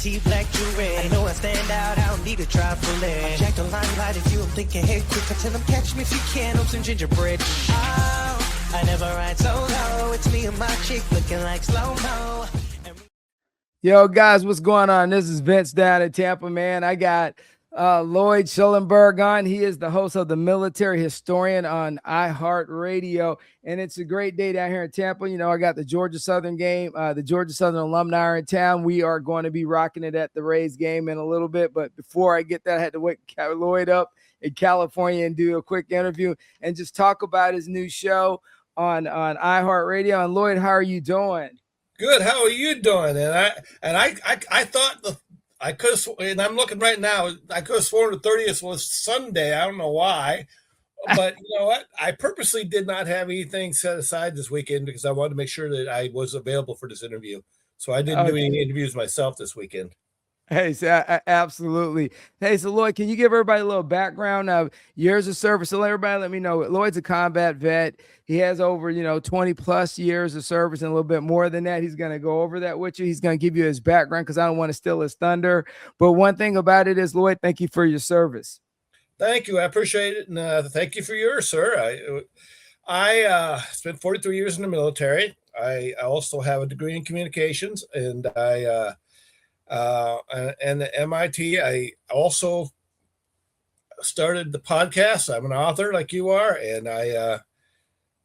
MIT black jewelry. I know I stand out, I don't need to try for it. Jack the limelight if you don't think ahead quick. I tell them catch me if you can, on some gingerbread. Oh, I never ride solo. It's me and my chick looking like slow-mo. Yo, guys, what's going on? This is Vince down in Tampa, man. I got Lloyd Shellenberger on. He is the host of The Military Historian on iHeart Radio, and it's a great day down here in Tampa. You know, I got the Georgia Southern game. The Georgia Southern alumni are in town. We are going to be rocking it at the Rays game in a little bit, but before I get that, I had to wake Lloyd up in California and do a quick interview and just talk about his new show on iHeart Radio. And Lloyd, how are you doing? Good. How are you doing? And I thought I could have, and I'm looking right now. I could have sworn the 30th was Sunday. I don't know why, but you know what? I purposely did not have anything set aside this weekend because I wanted to make sure that I was available for this interview. So I didn't do any interviews myself this weekend. Hey, so absolutely. Hey, so Lloyd, can you give everybody a little background of years of service? So everybody let me know. Lloyd's a combat vet. He has over, 20 plus years of service and a little bit more than that. He's going to go over that with you. He's going to give you his background because I don't want to steal his thunder. But one thing about it is, Lloyd, thank you for your service. Thank you. I appreciate it. And thank you for yours, sir. I spent 43 years in the military. I also have a degree in communications, and and the MIT. I also started the podcast. I'm an author like you are, and I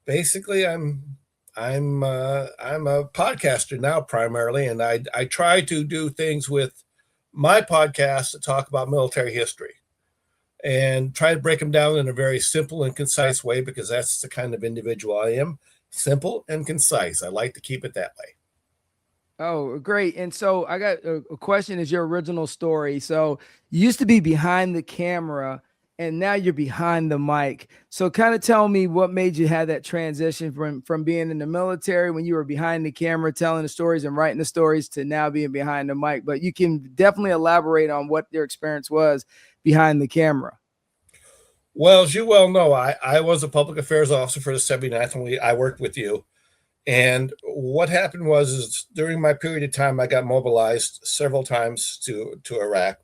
basically I'm a podcaster now primarily, and I try to do things with my podcast to talk about military history and try to break them down in a very simple and concise way because that's the kind of individual I am. Simple and concise. I like to keep it that way. Oh, great. And so I got a question is your original story. So you used to be behind the camera and now you're behind the mic. So kind of tell me what made you have that transition from being in the military when you were behind the camera, telling the stories and writing the stories to now being behind the mic. But you can definitely elaborate on what your experience was behind the camera. Well, as you well know, I was a public affairs officer for the 79th and I worked with you. And what happened was during my period of time, I got mobilized several times to Iraq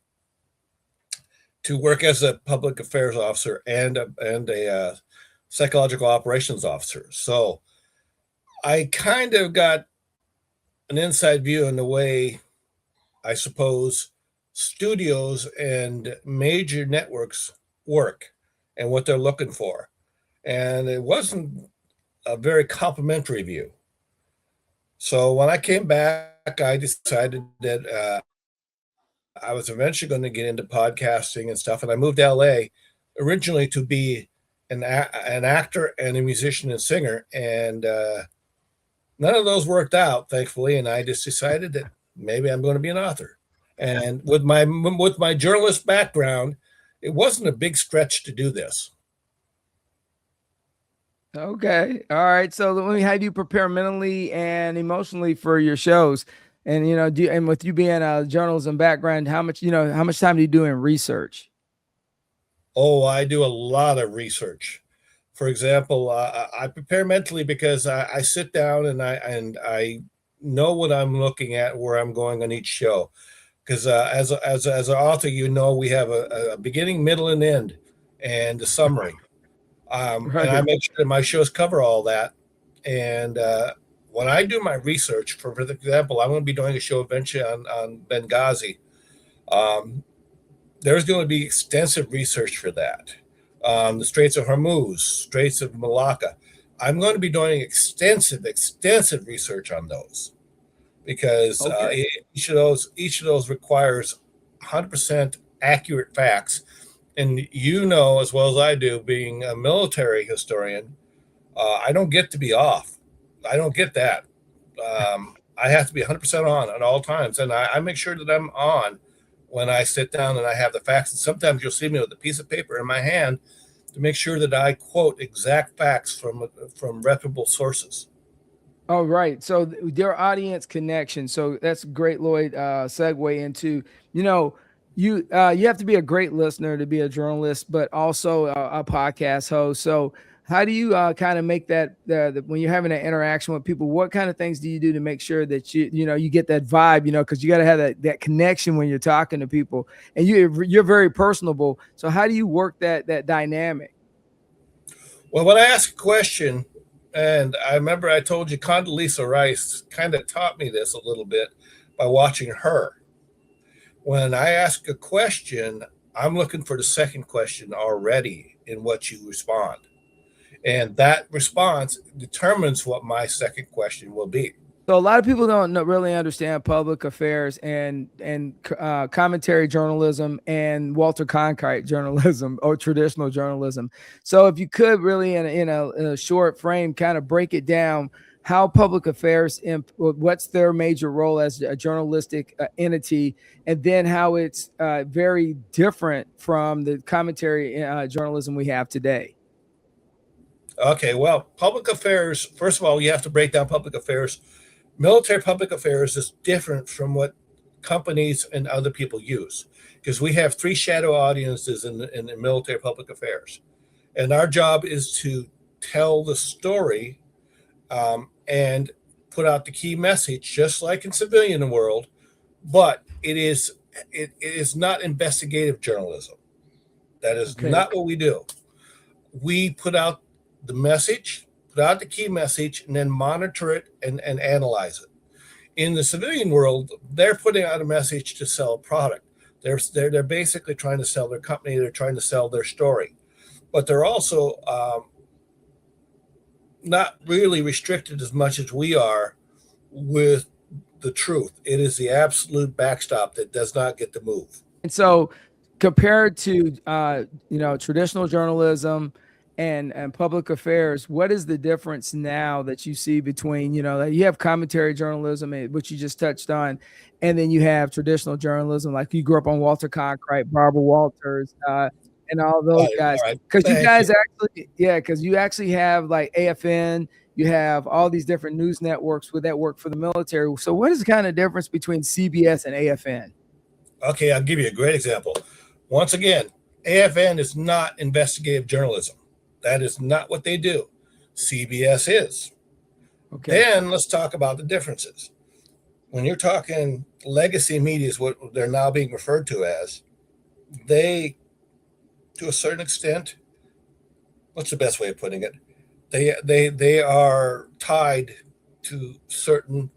to work as a public affairs officer and a psychological operations officer. So I kind of got an inside view in the way, I suppose, studios and major networks work and what they're looking for. And it wasn't a very complimentary view. So when I came back, I decided that I was eventually going to get into podcasting and stuff. And I moved to LA originally to be an actor and a musician and singer. And none of those worked out, thankfully. And I just decided that maybe I'm going to be an author. And with my journalist background, it wasn't a big stretch to do this. Okay. All right. So let me have you prepare mentally and emotionally for your shows. And, and with you being a journalism background, how much time do you do in research? Oh, I do a lot of research. For example, I prepare mentally because I sit down and I know what I'm looking at, where I'm going on each show. Because as an author, we have a beginning, middle, and end, and a summary. And I make sure that my shows cover all that. And when I do my research, for example, I'm going to be doing a show eventually on Benghazi. There's going to be extensive research for that. The Straits of Hormuz, Straits of Malacca. I'm going to be doing extensive research on those because each of those requires 100% accurate facts. And as well as I do, being a military historian, I don't get to be off. I don't get that. I have to be 100% on at all times. And I make sure that I'm on when I sit down and I have the facts. And sometimes you'll see me with a piece of paper in my hand to make sure that I quote exact facts from reputable sources. Oh, right. So their audience connection. So that's great, Lloyd, segue into, you have to be a great listener to be a journalist, but also a podcast host. So How do you kind of make that when you're having an interaction with people? What kind of things do you do to make sure that you get that vibe? Because you got to have that connection when you're talking to people, and you're very personable. So how do you work that dynamic? Well, when I ask a question, and I remember I told you Condoleezza Rice kind of taught me this a little bit by watching her. When I ask a question, I'm looking for the second question already in what you respond. And that response determines what my second question will be. So a lot of people don't really understand public affairs and commentary journalism and Walter Cronkite journalism or traditional journalism. So if you could really in a short frame kind of break it down, how public affairs, what's their major role as a journalistic entity, and then how it's very different from the commentary journalism we have today. Okay, well, public affairs, first of all, you have to break down public affairs. Military public affairs is different from what companies and other people use, because we have 3 shadow audiences in military public affairs. And our job is to tell the story and put out the key message, just like in civilian world, but it is not investigative journalism. That is not what we do. We put out the message, put out the key message, and then monitor it and analyze it. In the civilian world, they're putting out a message to sell a product. They're basically trying to sell their company. They're trying to sell their story, but they're also not really restricted as much as we are with the truth. It is the absolute backstop that does not get to move. And so, compared to traditional journalism and public affairs, what is the difference now that you see between, you have commentary journalism, which you just touched on, and then you have traditional journalism, like you grew up on Walter Cronkite, Barbara Walters, and all those guys. Because you actually have like AFN, you have all these different news networks that work for the military. So what is the kind of difference between CBS and AFN? Okay, I'll give you a great example. Once again, AFN is not investigative journalism. That is not what they do. CBS is. Okay. Then let's talk about the differences. When you're talking legacy media is what they're now being referred to as, they, to a certain extent, what's the best way of putting it? They are tied to certain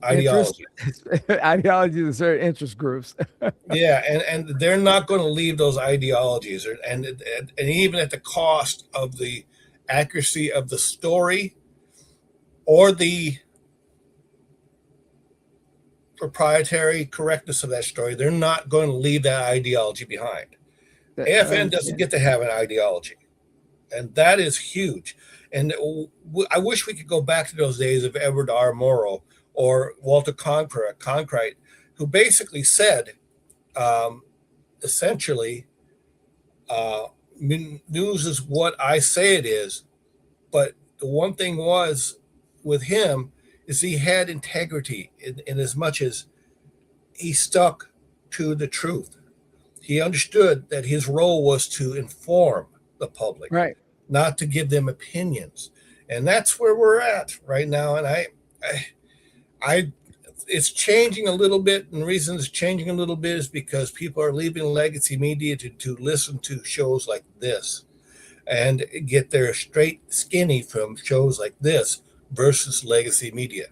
ideology of certain interest groups. Yeah, and they're not going to leave those ideologies, and even at the cost of the accuracy of the story or the proprietary correctness of that story. They're not going to leave that ideology behind. AFN doesn't get to have an ideology, and that is huge. And I wish we could go back to those days of Edward R. Murrow or Walter Cronkite, who basically said, essentially, news is what I say it is. But the one thing was with him is he had integrity in as much as he stuck to the truth. He understood that his role was to inform the public, right, not to give them opinions. And that's where we're at right now. And I it's changing a little bit, and the reason it's changing a little bit is because people are leaving legacy media to listen to shows like this and get their straight skinny from shows like this versus legacy media.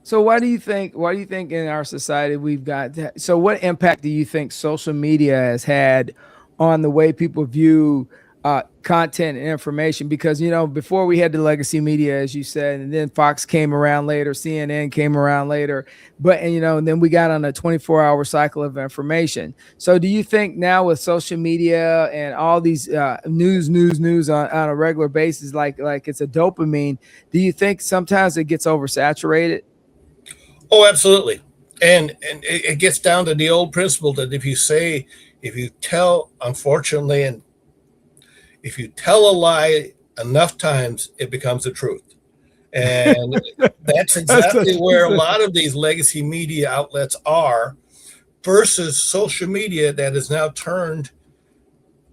So why do you think in our society we've got that? So what impact do you think social media has had on the way people view content and information? Because, before we had the legacy media, as you said, and then Fox came around later, CNN came around later, and then we got on a 24-hour cycle of information. So do you think now with social media and all these news on a regular basis, like it's a dopamine, do you think sometimes it gets oversaturated? Oh, absolutely. And it gets down to the old principle that if you tell a lie enough times, it becomes the truth. And that's exactly where a lot of these legacy media outlets are versus social media that has now turned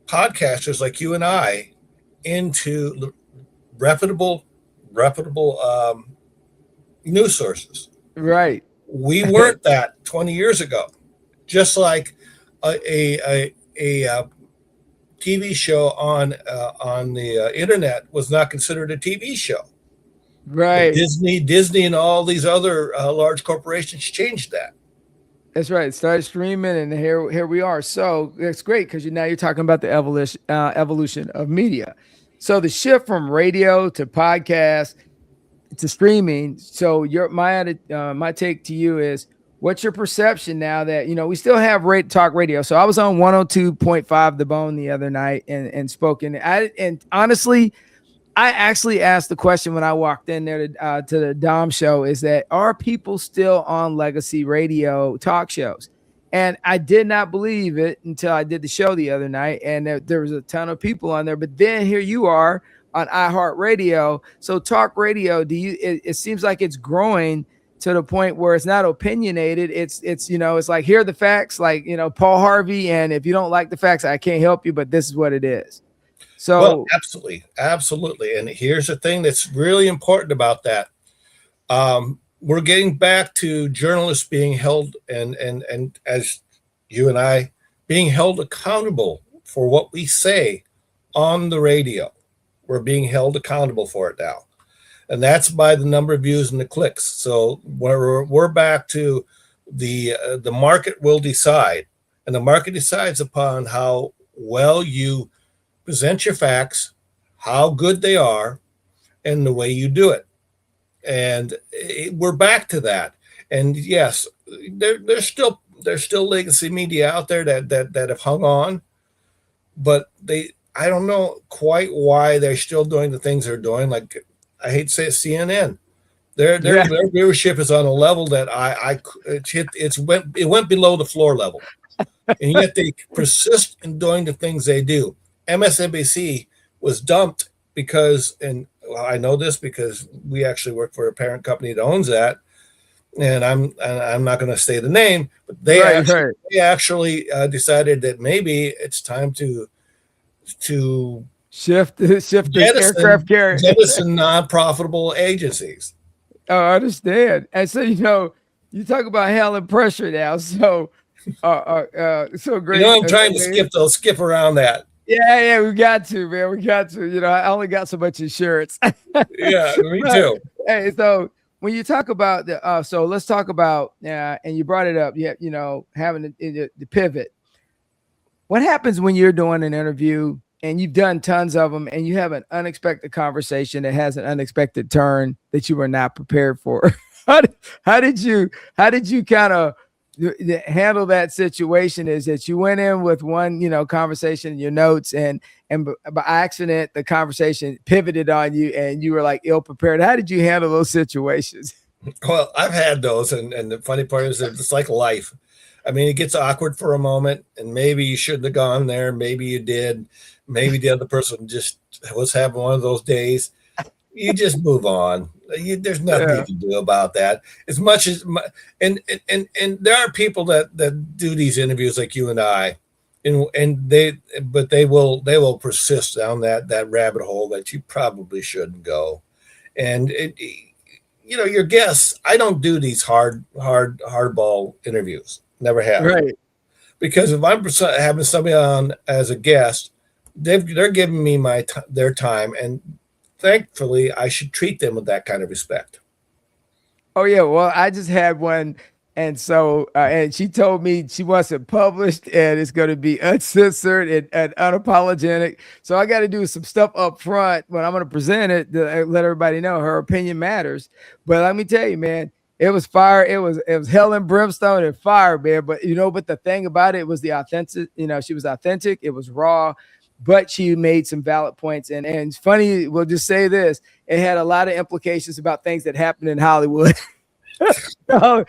podcasters like you and I into reputable news sources. Right. We weren't that 20 years ago. Just like a TV show on the internet was not considered a TV show. But Right. Disney, and all these other large corporations changed that. That's right. Started streaming, and here we are. So it's great because now you're talking about the evolution of media. So the shift from radio to podcast to streaming. So my take to you is, what's your perception now that we still have talk radio? So I was on 102.5 The Bone the other night and spoken. And honestly, I actually asked the question when I walked in there to the Dom show, is that, are people still on legacy radio talk shows? And I did not believe it until I did the show the other night, and there was a ton of people on there. But then here you are on iHeart Radio. So talk radio, it seems like it's growing to the point where it's not opinionated. It's like, here are the facts, like, Paul Harvey. And if you don't like the facts, I can't help you, but this is what it is. So, well, absolutely. And here's the thing that's really important about that. We're getting back to journalists being held and as you and I being held accountable for what we say on the radio. We're being held accountable for it now. And that's by the number of views and the clicks. So we're back to the market will decide. And the market decides upon how well you present your facts, how good they are, and the way you do it. And we're back to that. And yes, there's still legacy media out there that have hung on, but I don't know quite why they're still doing the things they're doing. Like, I hate to say it, CNN. Their viewership is on a level that it went below the floor level, and yet they persist in doing the things they do. MSNBC was dumped because, and I know this because we actually work for a parent company that owns that, and I'm not going to say the name, but they actually decided that maybe it's time to shift the aircraft carrier, jettison non-profitable agencies. Oh, I understand. And so you talk about hell and pressure now. So so great. I'm trying to skip around that. Yeah, we got to, man. We got to. I only got so much insurance. Yeah, me too. Hey, so when you talk about so let's talk about and you brought it up. Having the pivot. What happens when you're doing an interview and you've done tons of them, and you have an unexpected conversation that has an unexpected turn that you were not prepared for? How did you kind of handle that situation? Is that you went in with one, conversation in your notes, and by accident, the conversation pivoted on you and you were like ill prepared? How did you handle those situations? Well, I've had those. And the funny part is that it's like life. I mean, it gets awkward for a moment, and maybe you shouldn't have gone there. Maybe you did. Maybe the other person just was having one of those days. You just move on. There's nothing you can do about that. As much as, and there are people that do these interviews like you and I, and they will persist down that rabbit hole that you probably shouldn't go. And your guests, I don't do these hardball interviews. Never have. Right. Because if I'm having somebody on as a guest, they're giving me their time, and thankfully I should treat them with that kind of respect. Oh yeah, well, I just had one, and so and she told me she wants it published and it's going to be uncensored and unapologetic. So I got to do some stuff up front when I'm going to present it to let everybody know her opinion matters. But let me tell you, man, it was fire. It was hell and brimstone and fire, man. But but the thing about it was the authentic. She was authentic. It was raw. But she made some valid points. And it's funny, we'll just say this, it had a lot of implications about things that happened in Hollywood. so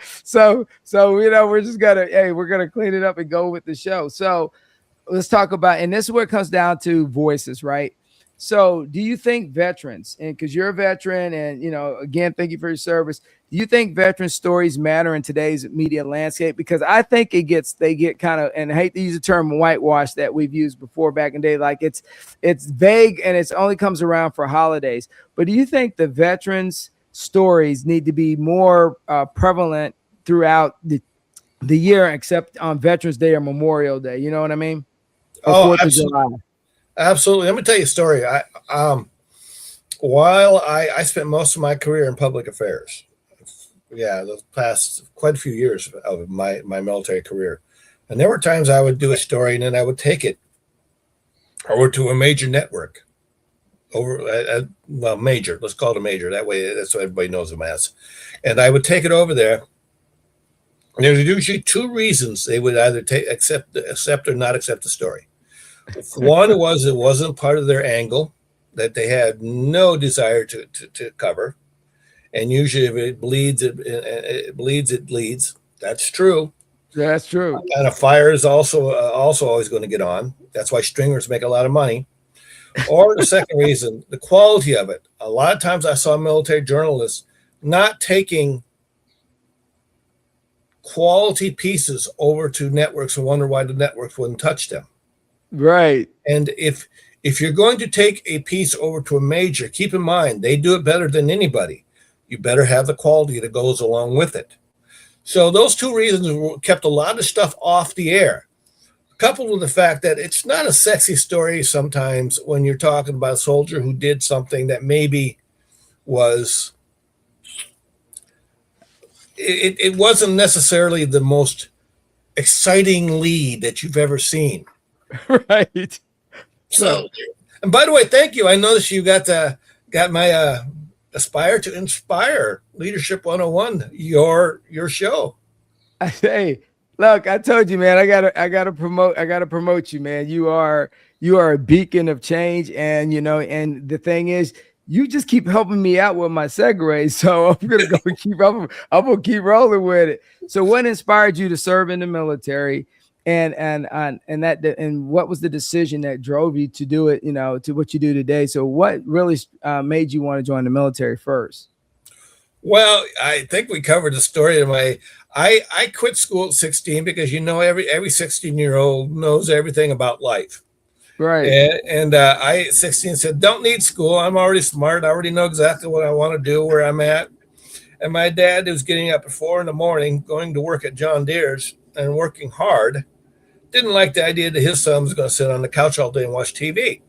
we're just we're gonna clean it up and go with the show. So let's talk about, and this is where it comes down to voices, right? So do you think veterans, and because you're a veteran and, again, thank you for your service. Do you think veteran stories matter in today's media landscape? Because I think they get kind of, and I hate to use the term whitewash that we've used before back in the day, like it's vague and it's only comes around for holidays. But do you think the veterans stories need to be more prevalent throughout the year, except on Veterans Day or Memorial Day? You know what I mean? Or 4th of July. Absolutely. Let me tell you a story. While I spent most of my career in public affairs, the past quite a few years of my military career, and there were times I would do a story and then I would take it over to a major network, major. Let's call it a major. That way, that's what everybody knows them as. And I would take it over there. And there's usually two reasons they would either accept or not accept the story. One was it wasn't part of their angle, that they had no desire to cover. And usually if it bleeds, it bleeds. That's true. Yeah, that's true. And a fire is also always going to get on. That's why stringers make a lot of money. Or the second reason, the quality of it. A lot of times I saw military journalists not taking quality pieces over to networks and wonder why the networks wouldn't touch them. Right. And if you're going to take a piece over to a major, keep in mind, they do it better than anybody. You better have the quality that goes along with it. So those two reasons kept a lot of stuff off the air, coupled with the fact that it's not a sexy story sometimes when you're talking about a soldier who did something that maybe was, it wasn't necessarily the most exciting lead that you've ever seen. Right. So, and by the way, thank you. I noticed you got my Aspire to Inspire Leadership 101, your show. Hey, look, I told you, man, I gotta promote you, man. You are a beacon of change, and and the thing is, you just keep helping me out with my segues. So I'm gonna keep rolling with it. So what inspired you to serve in the military? And what was the decision that drove you to do it, to what you do today? So what really made you want to join the military first? Well, I think we covered the story of I quit school at 16 because every 16-year-old knows everything about life. Right. And I at 16 said, don't need school. I'm already smart. I already know exactly what I want to do, where I'm at. And my dad was getting up at 4 a.m, going to work at John Deere's and working hard. Didn't like the idea that his son was going to sit on the couch all day and watch TV.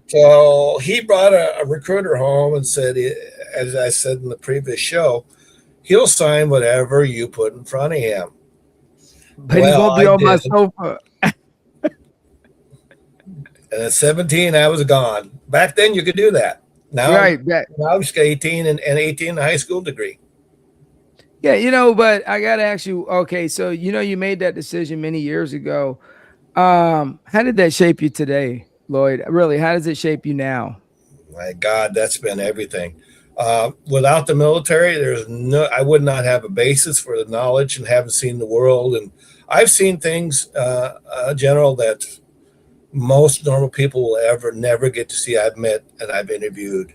So he brought a recruiter home and said, as I said in the previous show, he'll sign whatever you put in front of him. But he won't be on my sofa. And at 17, I was gone. Back then, you could do that. Now, right. Now I'm just 18 and 18 a high school degree. Yeah, but I got to ask you, okay, so, you made that decision many years ago. How did that shape you today, Lloyd? Really, how does it shape you now? My God, that's been everything. Without the military, I would not have a basis for the knowledge and haven't seen the world. And I've seen things, General, that most normal people will never get to see. I've met and I've interviewed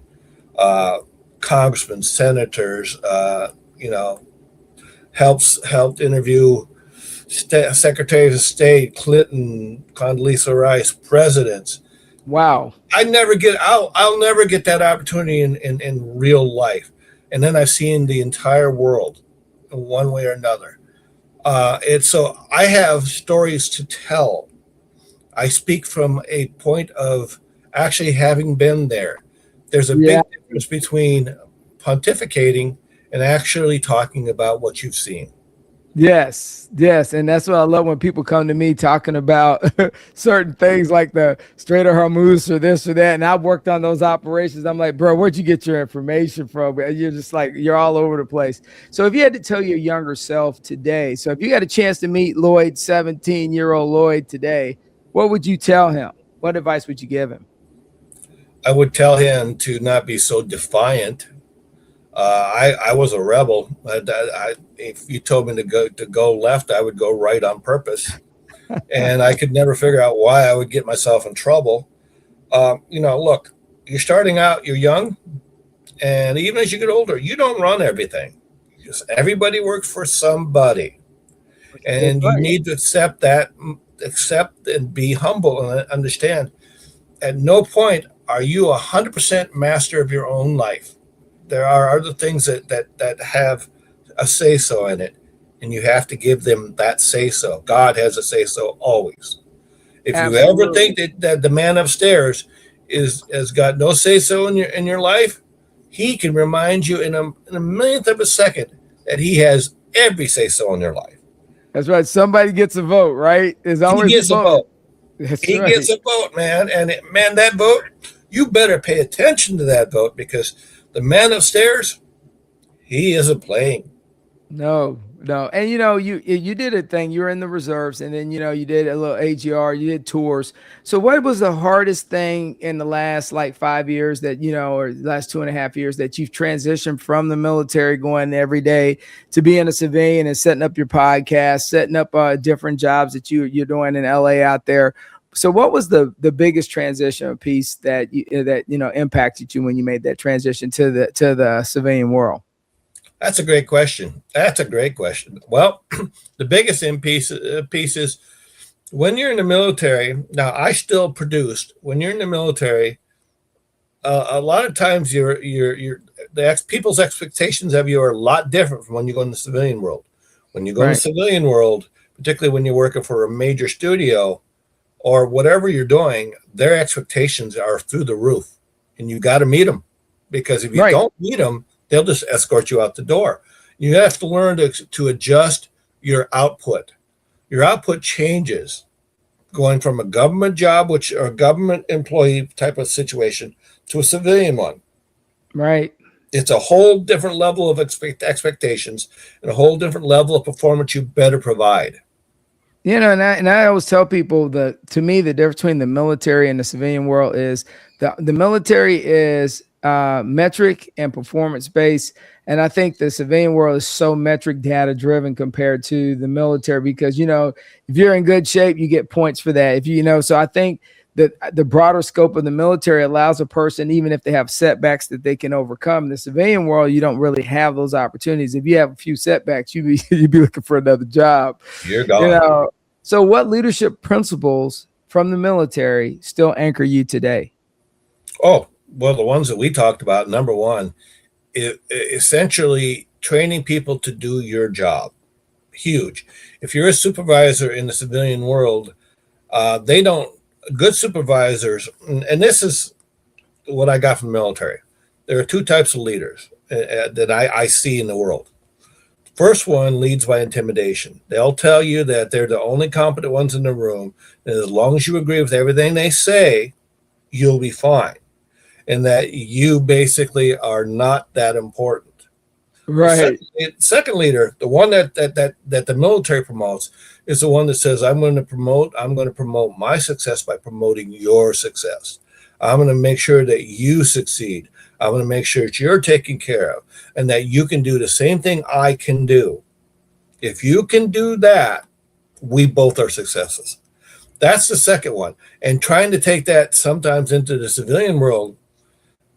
congressmen, senators, helped interview secretaries of state, Clinton, Condoleezza Rice, presidents. Wow. I'll never get that opportunity in real life. And then I've seen the entire world in one way or another. So I have stories to tell. I speak from a point of actually having been there. There's a big difference between pontificating and actually talking about what you've seen. Yes. And that's what I love when people come to me talking about certain things like the Strait of Hormuz or this or that. And I've worked on those operations. I'm like, bro, where'd you get your information from? You're just like, you're all over the place. So if you had to tell your younger self today, so if you had a chance to meet Lloyd, 17-year-old Lloyd today, what would you tell him? What advice would you give him? I would tell him to not be so defiant. I was a rebel. If you told me to go left, I would go right on purpose. And I could never figure out why I would get myself in trouble. Look, you're starting out, you're young, and even as you get older, you don't run everything. Just everybody works for somebody, That's and you right. need to accept and be humble and understand. At no point are you 100% master of your own life. There are other things that have a say so in it, and you have to give them that say so. God has a say so always. If you ever Absolutely. think that the man upstairs has got no say so in your life, he can remind you in a millionth of a second that he has every say so in your life. That's right. Somebody gets a vote, right? There's He always a gets a vote. vote. That's He right. gets a vote, man. And man, that vote, you better pay attention to that vote, because the man upstairs, he isn't playing. No, no. And you did a thing. You were in the reserves, and then you did a little AGR, you did tours. So what was the hardest thing in the last like 5 years that, or the last 2.5 years that you've transitioned from the military going every day to being a civilian and setting up your podcast, setting up different jobs that you're doing in LA out there? So what was the biggest transition piece that impacted you when you made that transition to the civilian world? That's a great question. That's a great question. Well, the biggest piece is when you're in the military. Now, I still produced. When you're in the military, a lot of times people's expectations of you are a lot different from when you go in the civilian world. When you go in the Right. civilian world, particularly when you're working for a major studio or whatever you're doing, their expectations are through the roof, and you got to meet them, because if you Right. don't meet them, they'll just escort you out the door. You have to learn to adjust your output. Your output changes going from a government job, which or a government employee type of situation, to a civilian one. Right. It's a whole different level of expectations and a whole different level of performance you better provide. And I always tell people that, to me, the difference between the military and the civilian world is the military is metric and performance based. And I think the civilian world is so metric data driven compared to the military, because, if you're in good shape, you get points for that. So I think that the broader scope of the military allows a person, even if they have setbacks, that they can overcome. In the civilian world, you don't really have those opportunities. If you have a few setbacks, you'd be looking for another job. You're You gone. know, so what leadership principles from the military still anchor you today? Oh, well, the ones that we talked about, number one, essentially training people to do your job. Huge. If you're a supervisor in the civilian world, they don't, good supervisors, and this is what I got from the military. There are two types of leaders that I see in the world. First one leads by intimidation. They'll tell you that they're the only competent ones in the room, and as long as you agree with everything they say, you'll be fine, and that you basically are not that important. The Right. second leader, the one that the military promotes, is the one that says, I'm going to promote my success by promoting your success. I'm going to make sure that you succeed. I'm going to make sure that you're taken care of, and that you can do the same thing I can do. If you can do that, we both are successes. That's the second one. And trying to take that sometimes into the civilian world,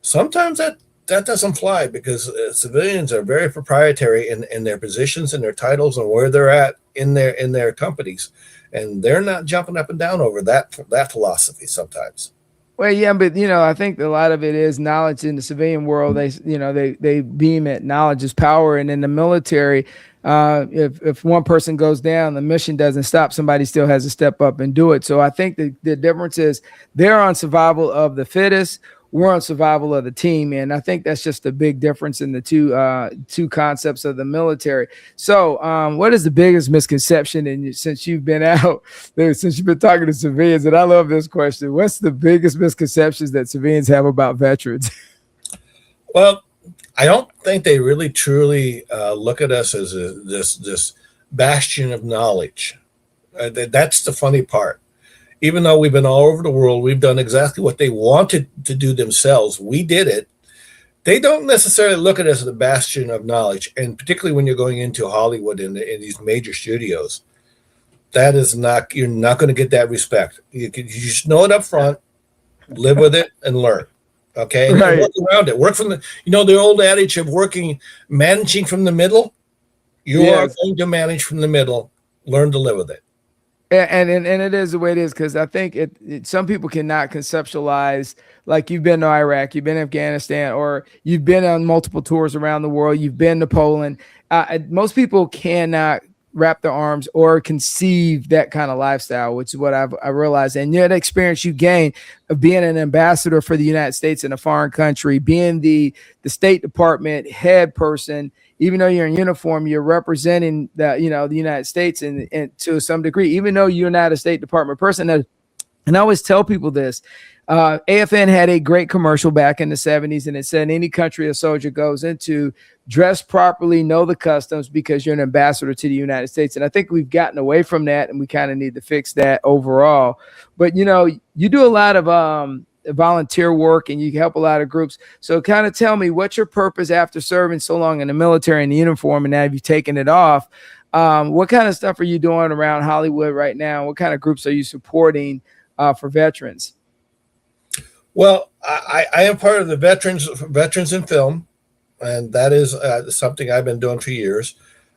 sometimes that doesn't fly, because civilians are very proprietary in their positions and their titles and where they're at in their companies, and they're not jumping up and down over that philosophy sometimes. Well, yeah, but I think a lot of it is knowledge in the civilian world. They beam it. Knowledge is power, and in the military, if one person goes down, the mission doesn't stop. Somebody still has to step up and do it. So I think the difference is they're on survival of the fittest. We're on survival of the team, and I think that's just a big difference in the two concepts of the military. So, what is the biggest misconception? And since you've been out there, since you've been talking to civilians, and I love this question, what's the biggest misconceptions that civilians have about veterans? Well, I don't think they really truly look at us as this bastion of knowledge. That's the funny part. Even though we've been all over the world, we've done exactly what they wanted to do themselves. We did it. They don't necessarily look at us as a bastion of knowledge, and particularly when you're going into Hollywood in these major studios, you're not going to get that respect. You just know it up front. live with it, and learn. Okay, and Right. work around it. Work from the old adage of managing from the middle. You are Yes. going to manage from the middle. Learn to live with it. And it is the way it is, because I think some people cannot conceptualize, like, you've been to Iraq, you've been to Afghanistan, or you've been on multiple tours around the world, you've been to Poland. Most people cannot wrap their arms or conceive that kind of lifestyle, which is what I realized. And that experience you gain of being an ambassador for the United States in a foreign country, being the State Department head person, even though you're in uniform, you're representing the United States and to some degree, even though you're not a State Department person. And I always tell people this. AFN had a great commercial back in the 70s, and it said, any country a soldier goes into, dress properly, know the customs, because you're an ambassador to the United States. And I think we've gotten away from that, and we kind of need to fix that overall. But, you do a lot of volunteer work, and you help a lot of groups. So kind of tell me, what's your purpose after serving so long in the military in the uniform, and now you've taken it off? What kind of stuff are you doing around Hollywood right now? What kind of groups are you supporting for veterans? Well, I am part of the Veterans in Film, and that is something I've been doing for years.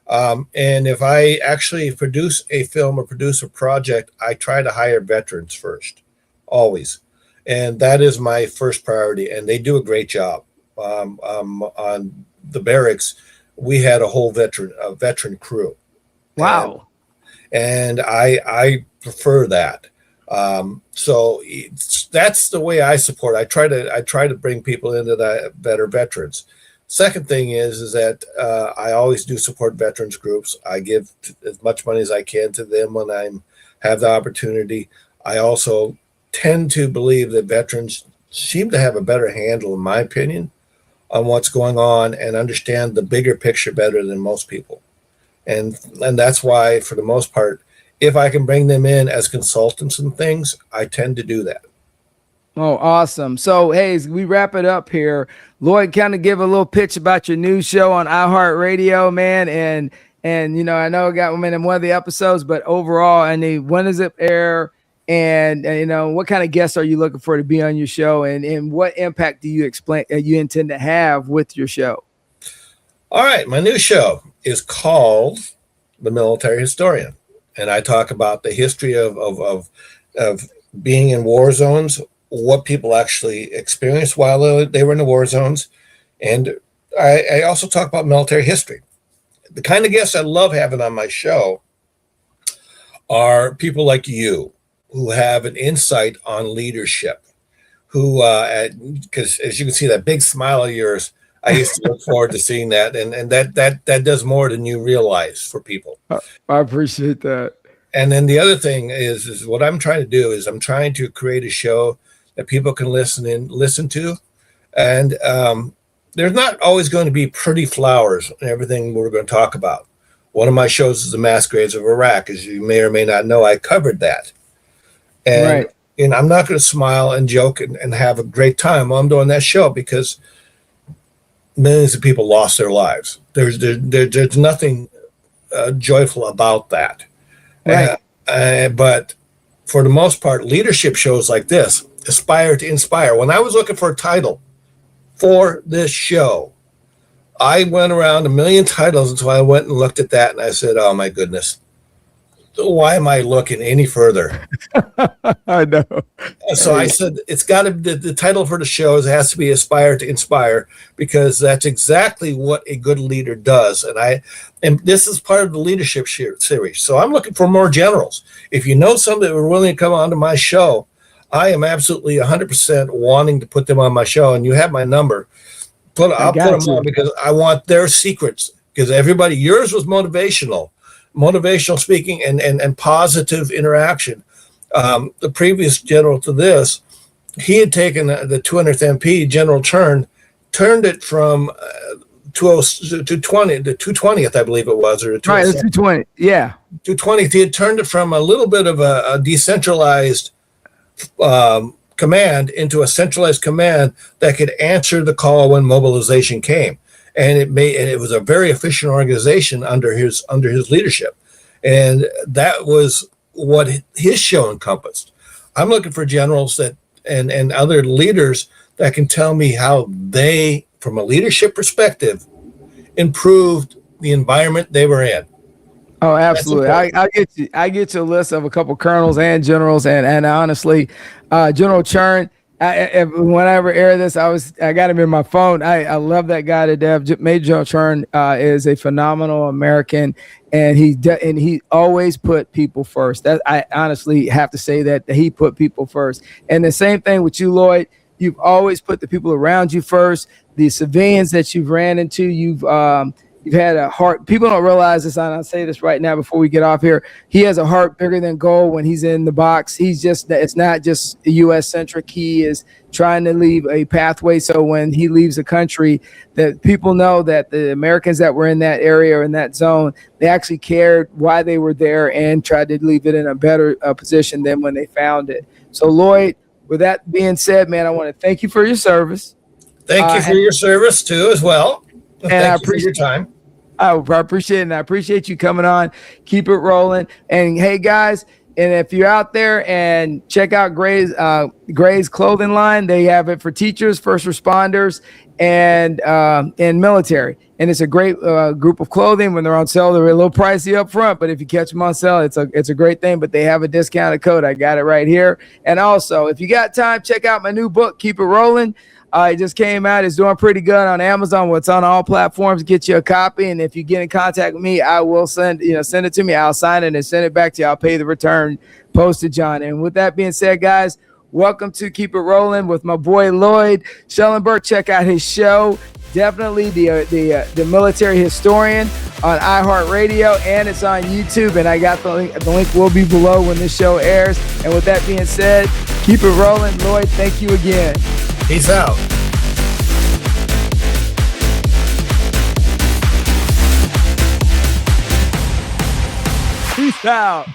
And if I actually produce a film or produce a project, I try to hire veterans first, always. And that is my first priority, and they do a great job. On the barracks, we had a whole veteran crew. Wow. And I prefer that. So that's the way I support. I try to bring people into that are veterans. Second thing is that I always do support veterans groups. I give as much money as I can to them when I have the opportunity. I also tend to believe that veterans seem to have a better handle, in my opinion, on what's going on and understand the bigger picture better than most people. And that's why, for the most part, if I can bring them in as consultants and things, I tend to do that. Oh, awesome. So, hey, as we wrap it up here, Lloyd, kind of give a little pitch about your new show on iHeart Radio, man. And I know I got one in one of the episodes, but overall, when does it air? And what kind of guests are you looking for to be on your show? And what impact do you intend to have with your show? All right. My new show is called The Military Historian. And I talk about the history of being in war zones, what people actually experienced while they were in the war zones. And I also talk about military history. The kind of guests I love having on my show are people like you who have an insight on leadership, who, because as you can see, that big smile of yours, I used to look forward to seeing that. And that does more than you realize for people. I appreciate that. And then the other thing is what I'm trying to do is I'm trying to create a show that people can listen to. And there's not always going to be pretty flowers in everything we're going to talk about. One of my shows is The Mass Graves of Iraq. As you may or may not know, I covered that. And, right. And I'm not going to smile and joke and have a great time while I'm doing that show, because millions of people lost their lives. There's nothing joyful about that. Right. But for the most part, leadership shows like this aspire to inspire. When I was looking for a title for this show, I went around a million titles until I went and looked at that, and I said, oh my goodness, why am I looking any further? I know. So I said, it's got to be the title for the show has to be Aspire to Inspire, because that's exactly what a good leader does. And this is part of the leadership series. So I'm looking for more generals. If you know somebody that are willing to come onto my show, I am absolutely 100% wanting to put them on my show. And you have my number. I'll put them on, because I want their secrets. Because yours was motivational speaking and positive interaction. The previous general to this, he had taken the 200th MP, General turned it from 220 to 220th, I believe it was, or right, 220, yeah, 220th. He had turned it from a little bit of a decentralized command into a centralized command that could answer the call when mobilization came. And it was a very efficient organization under his leadership. And that was what his show encompassed. I'm looking for generals that and other leaders that can tell me how they, from a leadership perspective, improved the environment they were in. Oh, absolutely. I get you a list of a couple colonels and generals, and honestly, General Chern. When I ever air this, I got him in my phone. I love that guy to death. Major General Chern is a phenomenal American, and he always put people first. That I honestly have to say that he put people first. And the same thing with you, Lloyd. You've always put the people around you first. The civilians that you've ran into, you've had a heart. People don't realize this, and I'll say this right now before we get off here. He has a heart bigger than gold when he's in the box. It's not just U.S. centric. He is trying to leave a pathway so when he leaves the country, that people know that the Americans that were in that area or in that zone, they actually cared why they were there and tried to leave it in a better position than when they found it. So, Lloyd, with that being said, man, I want to thank you for your service. Thank you for your service, too, as well. And I appreciate your time. I appreciate it, and I appreciate you coming on. Keep it rolling. And hey, guys, and if you're out there and check out Gray's clothing line, they have it for teachers, first responders, and military. And it's a great group of clothing. When they're on sale, they're a little pricey up front, but if you catch them on sale, it's a great thing. But they have a discounted code. I got it right here. And also, if you got time, check out my new book, Keep It Rolling. It just came out. It's doing pretty good on Amazon. It's on all platforms. Get you a copy, and if you get in contact with me, I will send it to me. I'll sign it and send it back to you. I'll pay the return postage on it. And with that being said, guys, welcome to Keep It Rolling with my boy Lloyd Shellenberger. Check out his show. Definitely the military historian on iHeart Radio, and it's on YouTube. And I got the link will be below when this show airs. And with that being said, keep it rolling. Lloyd, thank you again. Peace out. Peace out.